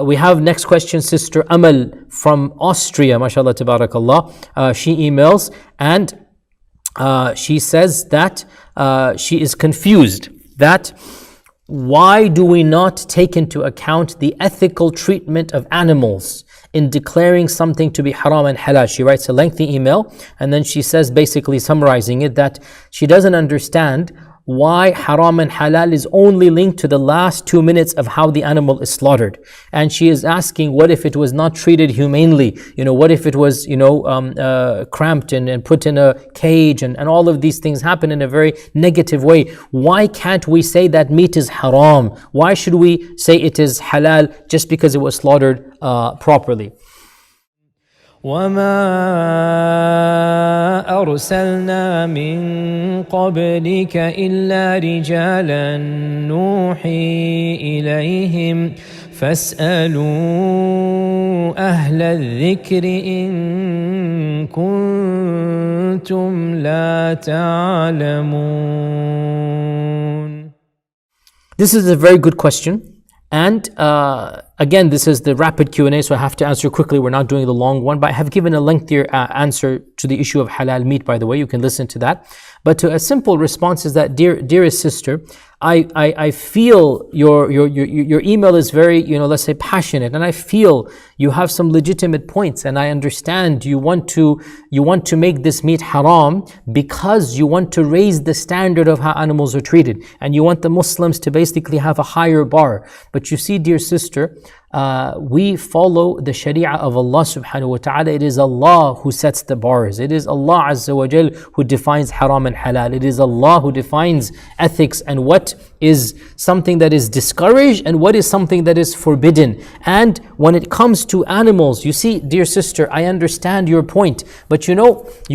We have next question, Sister Amal from Austria, mashallah, tabarakallah. She emails and she says that she is confused that why do we not take into account the ethical treatment of animals in declaring something to be haram and halal. She writes a lengthy email and then she says, basically summarizing it, that she doesn't understand why haram and halal is only linked to the last 2 minutes of how the animal is slaughtered. And she is asking, what if it was not treated humanely? What if it was, cramped and put in a cage and all of these things happen in a very negative way. Why can't we say that meat is haram? Why should we say it is halal just because it was slaughtered properly? وما أرسلنا من قبلك إلا رجالا نوحي إليهم فاسألوا أهل الذكر إن كنتم لا تعلمون. This is a very good question. And again, this is the rapid Q&A, so I have to answer quickly. We're not doing the long one, but I have given a lengthier answer to the issue of halal meat, by the way. You can listen to that. But to a simple response is that, dearest sister, I feel your email is very, let's say passionate, and I feel you have some legitimate points, and I understand you want to make this meat haram because you want to raise the standard of how animals are treated, and you want the Muslims to basically have a higher bar. But you see, dear sister, we follow the Sharia of Allah subhanahu wa ta'ala. It is Allah who sets the bars. It is Allah azza wa jal who defines haram and halal. It is Allah who defines ethics and what is something that is discouraged and what is something that is forbidden. And when it comes to animals, you see, dear sister, I understand your point, but you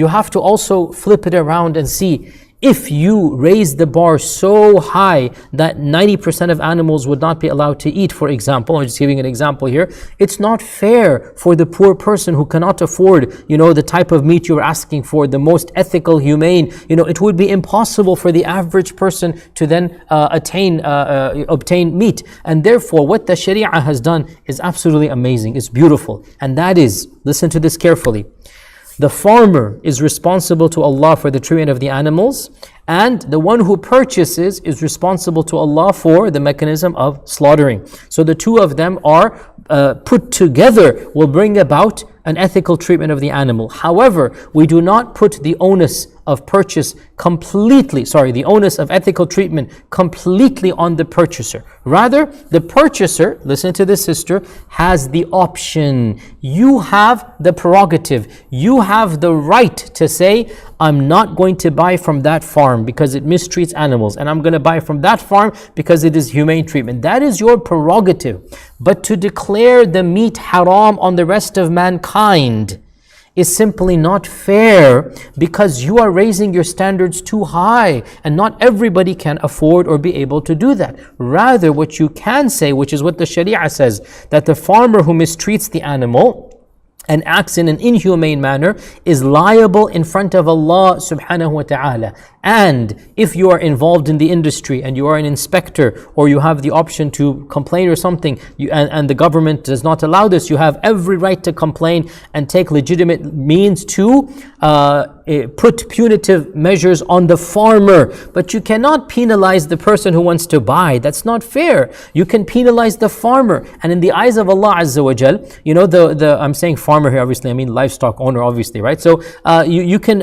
have to also flip it around and see, if you raise the bar so high that 90% of animals would not be allowed to eat, for example, I'm just giving an example here, it's not fair for the poor person who cannot afford, the type of meat you're asking for, the most ethical, humane, it would be impossible for the average person to then obtain meat. And therefore, what the Sharia has done is absolutely amazing, it's beautiful. And that is, listen to this carefully, the farmer is responsible to Allah for the treatment of the animals, and the one who purchases is responsible to Allah for the mechanism of slaughtering. So the two of them are put together will bring about an ethical treatment of the animal. However, we do not put the onus of the onus of ethical treatment completely on the purchaser. Rather, the purchaser, listen to this sister, has the option. You have the prerogative. You have the right to say, I'm not going to buy from that farm because it mistreats animals, and I'm going to buy from that farm because it is humane treatment. That is your prerogative. But to declare the meat haram on the rest of mankind is simply not fair, because you are raising your standards too high, and not everybody can afford or be able to do that. Rather, what you can say, which is what the Sharia says, that the farmer who mistreats the animal and acts in an inhumane manner is liable in front of Allah subhanahu wa ta'ala. And if you are involved in the industry and you are an inspector, or you have the option to complain or something, and the government does not allow this, you have every right to complain and take legitimate means to put punitive measures on the farmer. But you cannot penalize the person who wants to buy. That's not fair. You can penalize the farmer. And in the eyes of Allah azza wa jal, I'm saying farmer here, obviously I mean livestock owner, obviously, right? So you can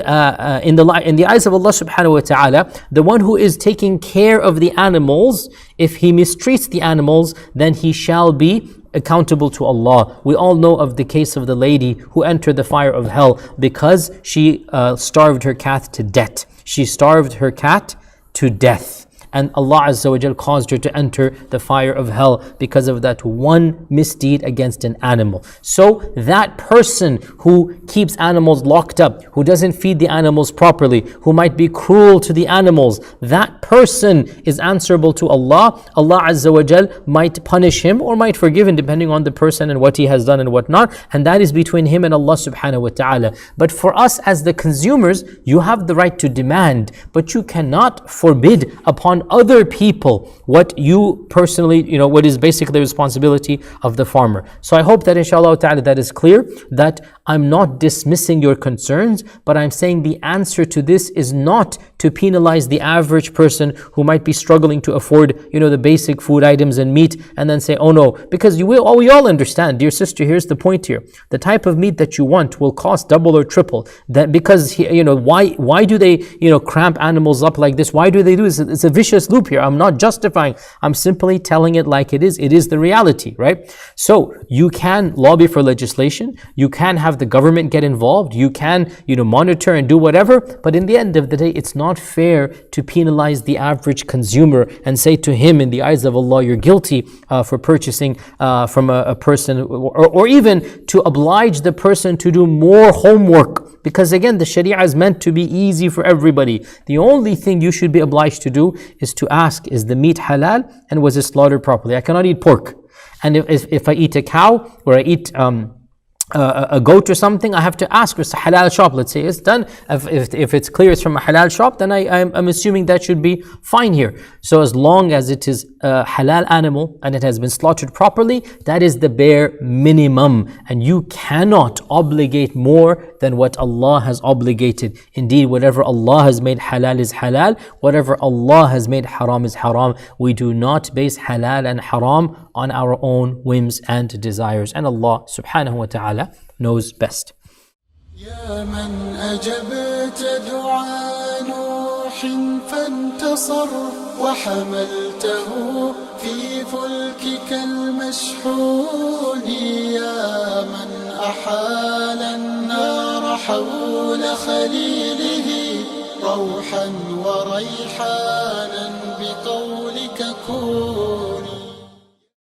in the eyes of Allah subhanahu wa ta'ala, the one who is taking care of the animals, if he mistreats the animals, then he shall be accountable to Allah. We all know of the case of the lady who entered the fire of hell because she starved her cat to death. She starved her cat to death. And Allah Azza wa Jal caused her to enter the fire of hell because of that one misdeed against an animal. So that person who keeps animals locked up, who doesn't feed the animals properly, who might be cruel to the animals, that person is answerable to Allah. Allah Azza wa Jal might punish him or might forgive him depending on the person and what he has done and what not. And that is between him and Allah subhanahu wa ta'ala. But for us as the consumers, you have the right to demand, but you cannot forbid upon upon other people what you personally, what is basically the responsibility of the farmer. So I hope that inshallah ta'ala that is clear, that I'm not dismissing your concerns, but I'm saying the answer to this is not to penalize the average person who might be struggling to afford, the basic food items and meat, and then say, oh no, because we all understand, dear sister, here's the point here. The type of meat that you want will cost double or triple. That because why do they cramp animals up like this? Why do they do this? It's a vicious loop here. I'm not justifying. I'm simply telling it like it is. It is the reality, right? So you can lobby for legislation. You can have the government get involved. You can monitor and do whatever. But in the end of the day, it's not fair to penalize the average consumer and say to him, in the eyes of Allah, you're guilty for purchasing from a person, or even to oblige the person to do more homework, because again, the Sharia is meant to be easy for everybody. The only thing you should be obliged to do is to ask, is the meat halal and was it slaughtered properly? I cannot eat pork, and if I eat a cow or I eat a goat or something, I have to ask, it's a halal shop, let's say it's done. If it's clear it's from a halal shop, then I'm assuming that should be fine here. So as long as it is a halal animal and it has been slaughtered properly, that is the bare minimum, and you cannot obligate more than what Allah has obligated. Indeed, whatever Allah has made halal is halal, whatever Allah has made haram is haram. We do not base halal and haram on our own whims and desires, and Allah subhanahu wa ta'ala knows best. يا من أجبت دعاء نوح فانتصر وحملته في فلكك المشحون يا من أحال النار حول خليله روحا وريحانا بقولك كن